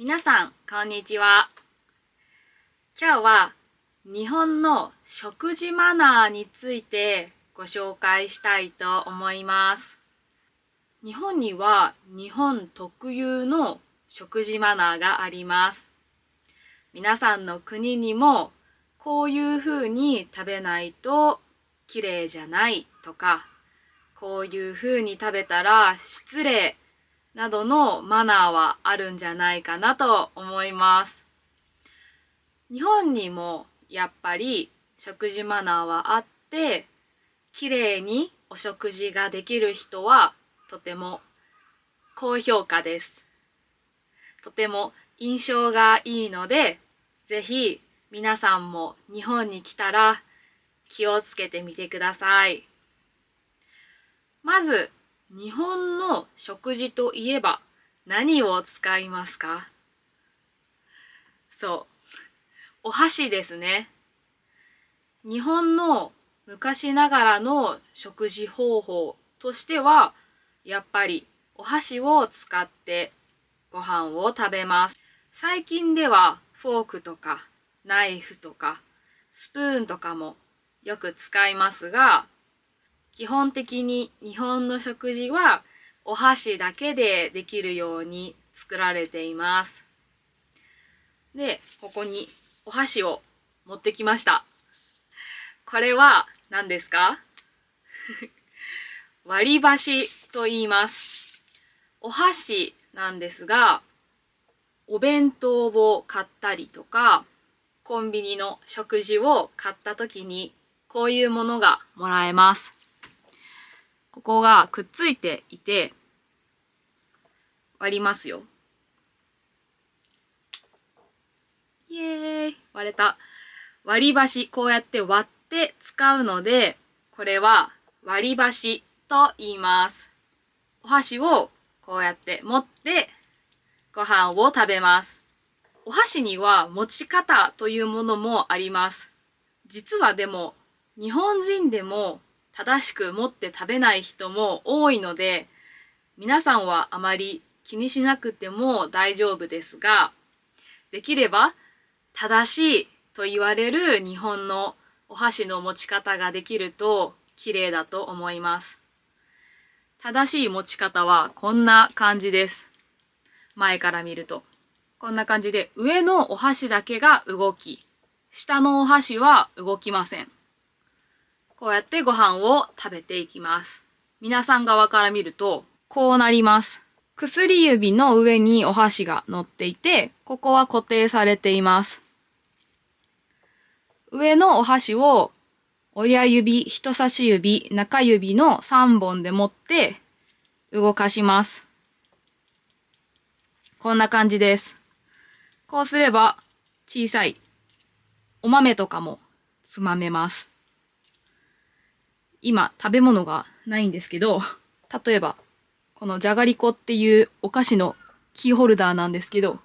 皆さん、こんにちは。今日は日本の食事マナーについてご紹介したいと思います。日本には日本特有の食事マナーがあります。皆さんの国にもこういうふうに食べないと綺麗じゃないとか、こういうふうに食べたら失礼などのマナーはあるんじゃないかなと思います。日本にもやっぱり食事マナーはあって、きれいにお食事ができる人はとても高評価です。とても印象がいいので、ぜひ皆さんも日本に来たら気をつけてみてください。まず、日本の食事といえば何を使いますか？そう、お箸ですね。日本の昔ながらの食事方法としては、やっぱりお箸を使ってご飯を食べます。最近ではフォークとかナイフとかスプーンとかもよく使いますが、基本的に日本の食事はお箸だけでできるように作られています。で、ここにお箸を持ってきました。これは何ですか？割り箸と言います。お箸なんですが、お弁当を買ったりとか、コンビニの食事を買った時にこういうものがもらえます。ここがくっついていて、割りますよ。イエーイ！割れた。割り箸、こうやって割って使うので、これは割り箸と言います。お箸をこうやって持ってご飯を食べます。お箸には持ち方というものもあります。実はでも、日本人でも正しく持って食べない人も多いので、皆さんはあまり気にしなくても大丈夫ですが、できれば正しいと言われる日本のお箸の持ち方ができると綺麗だと思います。正しい持ち方はこんな感じです。前から見ると。こんな感じで上のお箸だけが動き、下のお箸は動きません。こうやってご飯を食べていきます。皆さん側から見るとこうなります。薬指の上にお箸が乗っていて、ここは固定されています。上のお箸を親指、人差し指、中指の3本で持って動かします。こんな感じです。こうすれば小さいお豆とかもつまめます。今食べ物がないんですけど、例えばこのじゃがりこっていうお菓子のキーホルダーなんですけど、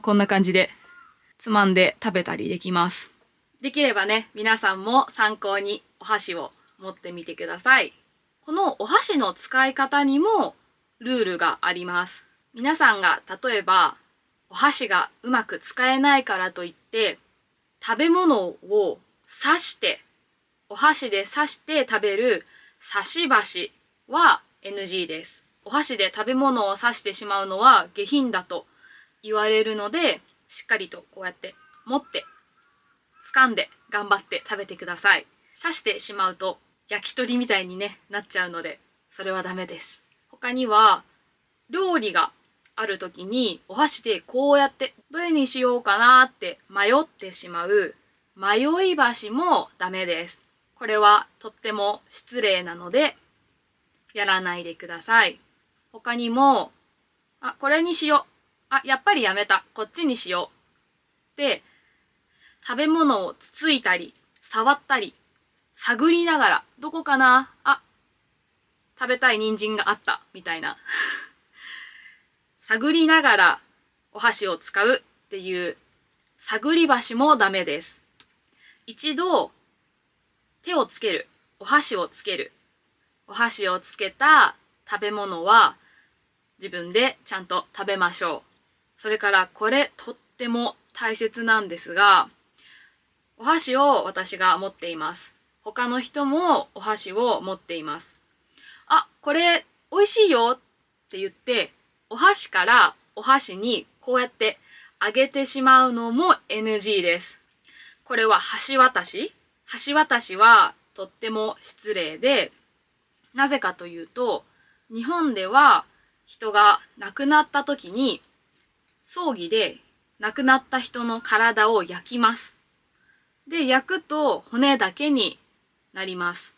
こんな感じでつまんで食べたりできます。できればね、皆さんも参考にお箸を持ってみてください。このお箸の使い方にもルールがあります。皆さんが例えばお箸がうまく使えないからといって食べ物を刺してお箸で刺して食べる刺し箸は NG です。お箸で食べ物を刺してしまうのは下品だと言われるので、しっかりとこうやって持って掴んで頑張って食べてください。刺してしまうと焼き鳥みたいになっちゃうので、それはダメです。他には料理がある時にお箸でこうやってどれにしようかなって迷ってしまう迷い箸もダメです。これはとっても失礼なのでやらないでください。他にも、これにしよう。やっぱりやめた。こっちにしよう。で、食べ物をつついたり、触ったり、探りながら、どこかな？食べたい人参があった。みたいな。探りながらお箸を使うっていう探り箸もダメです。一度手をつける、お箸をつける。お箸をつけた食べ物は自分でちゃんと食べましょう。それからこれとっても大切なんですが、お箸を私が持っています。他の人もお箸を持っています。あ、これ美味しいよって言って、お箸からお箸にこうやってあげてしまうのも NG です。これは橋渡し。橋渡しはとっても失礼で、なぜかというと、日本では人が亡くなった時に葬儀で亡くなった人の体を焼きます。で、焼くと骨だけになります。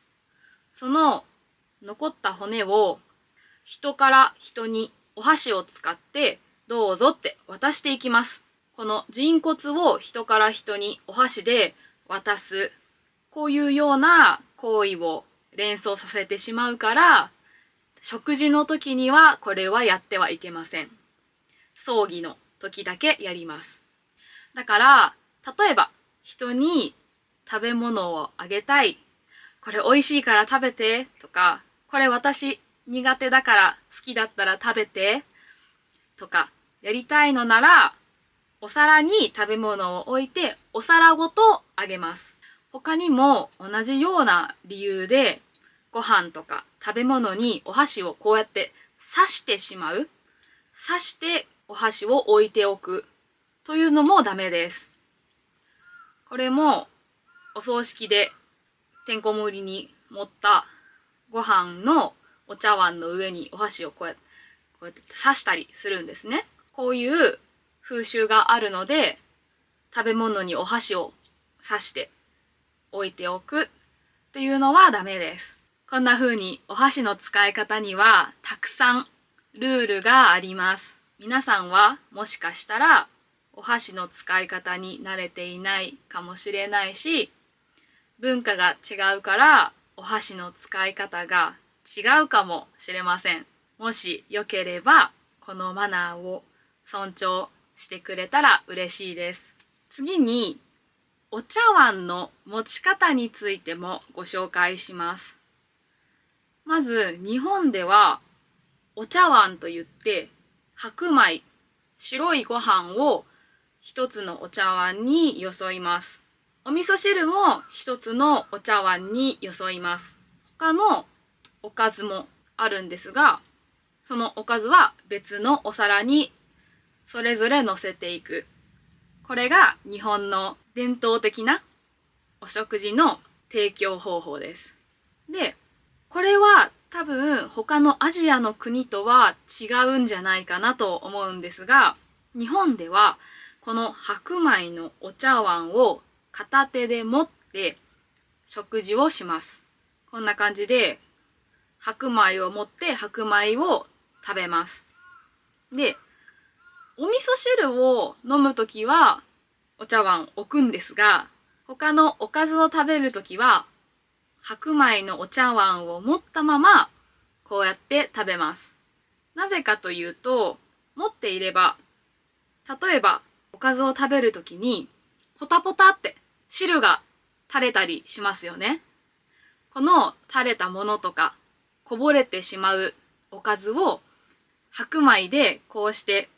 その残った骨を人から人にお箸を使ってどうぞって渡していきます。この人骨を人から人にお箸で渡す。こういうような行為を連想させてしまうから、食事の時にはこれはやってはいけません。葬儀の時だけやります。だから、例えば人に食べ物をあげたい。これ美味しいから食べてとか、これ私苦手だから好きだったら食べてとか、やりたいのなら、お皿に食べ物を置いてお皿ごとあげます。他にも同じような理由で、ご飯とか食べ物にお箸をこうやって刺してしまう。刺してお箸を置いておくというのもダメです。これもお葬式でてんこ盛りに盛ったご飯のお茶碗の上にお箸をこうやって刺したりするんですね。こういう風習があるので、食べ物にお箸を刺して置いておくっていうのはダメです。こんな風にお箸の使い方にはたくさんルールがあります。皆さんはもしかしたらお箸の使い方に慣れていないかもしれないし、文化が違うからお箸の使い方が違うかもしれません。もしよければこのマナーを尊重してくれたら嬉しいです。次にお茶碗の持ち方についてもご紹介します。まず日本ではお茶碗といって白米、白いご飯を一つのお茶碗によそいます。お味噌汁も一つのお茶碗によそいます。他のおかずもあるんですが、そのおかずは別のお皿にそれぞれ乗せていく。これが日本の伝統的なお食事の提供方法です。で、これは多分他のアジアの国とは違うんじゃないかなと思うんですが、日本ではこの白米のお茶碗を片手で持って食事をします。こんな感じで白米を持って白米を食べます。で、お味噌汁を飲むときはお茶碗置くんですが、他のおかずを食べるときは白米のお茶碗を持ったままこうやって食べます。なぜかというと、持っていれば、例えばおかずを食べるときにポタポタって汁が垂れたりしますよね。この垂れたものとかこぼれてしまうおかずを白米でこうして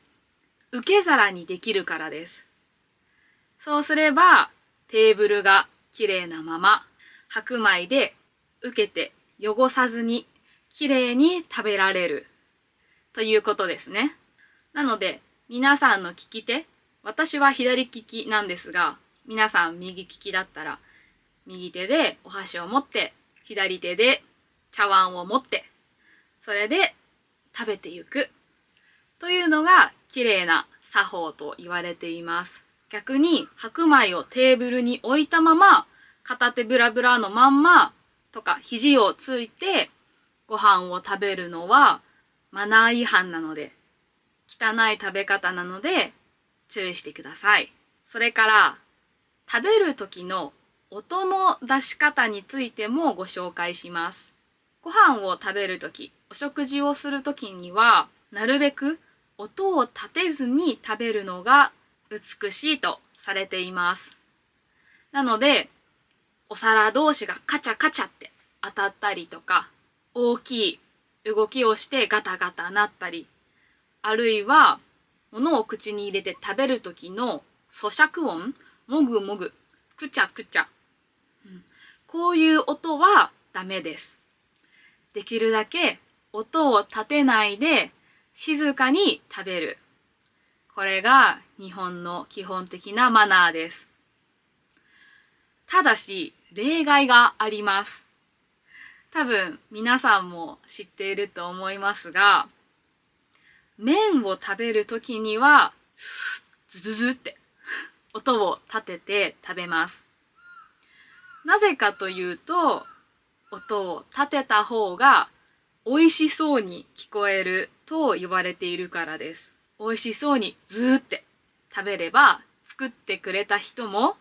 受け皿にできるからです。そうすればテーブルがきれいなまま白米で受けて汚さずにきれいに食べられるということですね。なので皆さんの利き手、私は左利きなんですが、皆さん右利きだったら右手でお箸を持って左手で茶碗を持ってそれで食べていくというのが綺麗な作法と言われています。逆に白米をテーブルに置いたまま片手ブラブラのまんまとか肘をついてご飯を食べるのはマナー違反なので、汚い食べ方なので注意してください。それから食べる時の音の出し方についてもご紹介します。ご飯を食べるとき、お食事をするときにはなるべく音を立てずに食べるのが美しいとされています。なので、お皿同士がカチャカチャって当たったりとか、大きい動きをしてガタガタなったり、あるいは物を口に入れて食べる時の咀嚼音、もぐもぐ、くちゃくちゃ。こういう音はダメです。できるだけ音を立てないで静かに食べる。これが日本の基本的なマナーです。ただし、例外があります。多分皆さんも知っていると思いますが、麺を食べるときには、ズズズって音を立てて食べます。なぜかというと、音を立てた方が美味しそうに聞こえると言われているからです。美味しそうにズーって食べれば、作ってくれた人も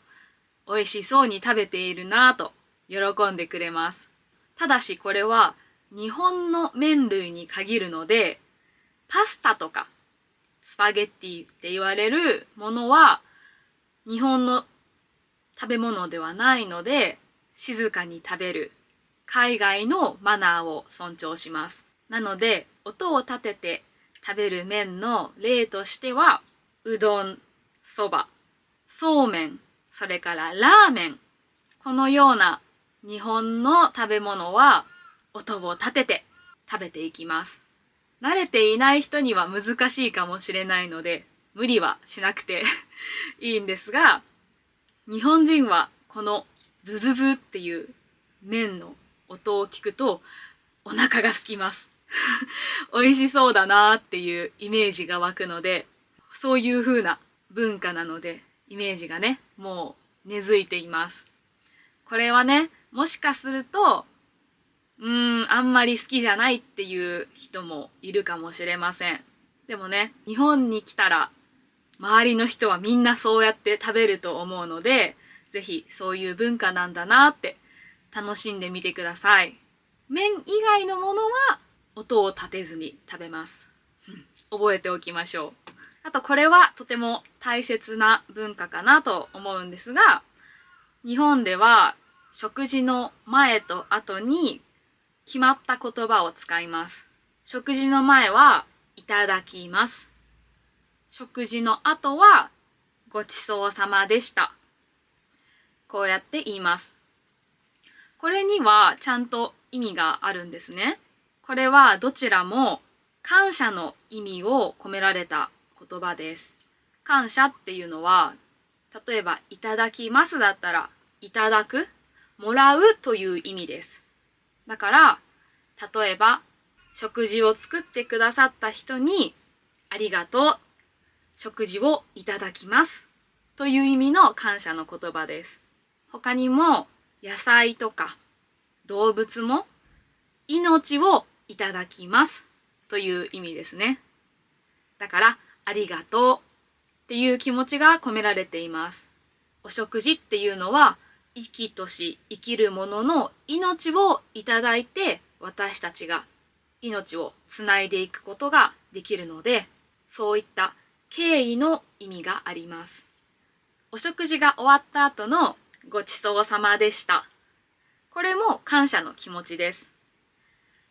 美味しそうに食べているなぁと喜んでくれます。ただしこれは日本の麺類に限るので、パスタとかスパゲッティって言われるものは日本の食べ物ではないので、静かに食べる海外のマナーを尊重します。なので音を立てて食べる麺の例としては、うどん、そば、そうめん、それからラーメン。このような日本の食べ物は音を立てて食べていきます。慣れていない人には難しいかもしれないので、無理はしなくていいんですが、日本人はこのズズズっていう麺の音を聞くとお腹が空きます。美味しそうだなーっていうイメージが湧くので、そういう風な文化なので、イメージがね、もう根付いています。これはね、もしかすると、あんまり好きじゃないっていう人もいるかもしれません。でもね、日本に来たら、周りの人はみんなそうやって食べると思うので、ぜひそういう文化なんだなって楽しんでみてください。麺以外のものは音を立てずに食べます。覚えておきましょう。あとこれはとても大切な文化かなと思うんですが、日本では食事の前と後に決まった言葉を使います。食事の前はいただきます。食事の後はごちそうさまでした。こうやって言います。これにはちゃんと意味があるんですね。これはどちらも感謝の意味を込められた言葉です。感謝っていうのは、例えばいただきますだったら、いただく、もらうという意味です。だから、例えば食事を作ってくださった人にありがとう、食事をいただきますという意味の感謝の言葉です。他にも野菜とか動物も命をいただきますという意味ですね。だからありがとうっていう気持ちが込められています。お食事っていうのは生きとし生きるものの命をいただいて、私たちが命をつないでいくことができるので、そういった敬意の意味があります。お食事が終わった後のごちそうさまでした。これも感謝の気持ちです。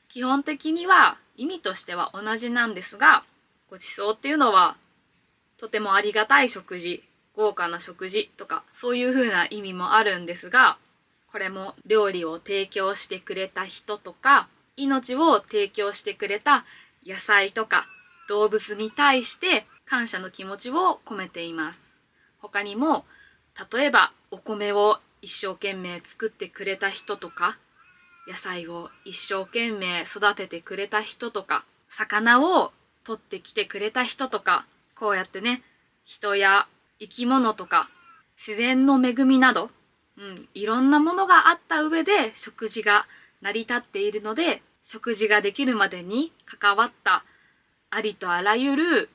基本的には意味としては同じなんですが、ごちそうっていうのはとてもありがたい食事、豪華な食事とかそういう風な意味もあるんですが、これも料理を提供してくれた人とか、命を提供してくれた野菜とか動物に対して感謝の気持ちを込めています。他にも、例えばお米を一生懸命作ってくれた人とか、野菜を一生懸命育ててくれた人とか、魚を取ってきてくれた人とか、こうやってね、人や生き物とか自然の恵みなど、いろんなものがあった上で食事が成り立っているので、食事ができるまでに関わったありとあらゆる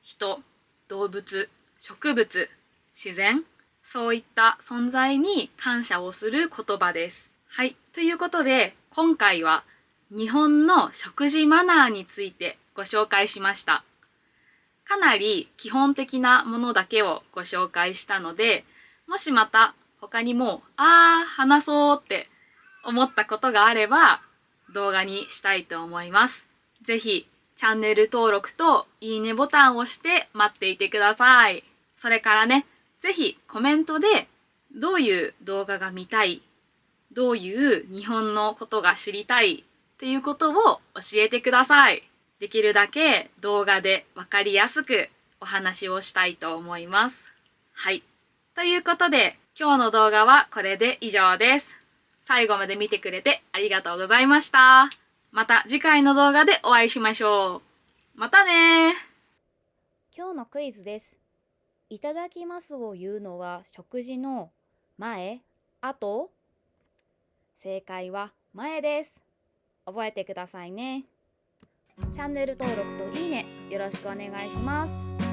人、動物、植物、自然、そういった存在に感謝をする言葉です。はい。ということで、今回は日本の食事マナーについてご紹介しました。かなり基本的なものだけをご紹介したので、もしまた他にも、話そうって思ったことがあれば動画にしたいと思います。ぜひチャンネル登録といいねボタンを押して待っていてください。それからね、ぜひコメントでどういう動画が見たい、どういう日本のことが知りたいっていうことを教えてください。できるだけ動画でわかりやすくお話をしたいと思います。はい。ということで、今日の動画はこれで以上です。最後まで見てくれてありがとうございました。また次回の動画でお会いしましょう。またねー。今日のクイズです。いただきますを言うのは食事の前、後？正解は前です。覚えてくださいね。チャンネル登録といいねよろしくお願いします。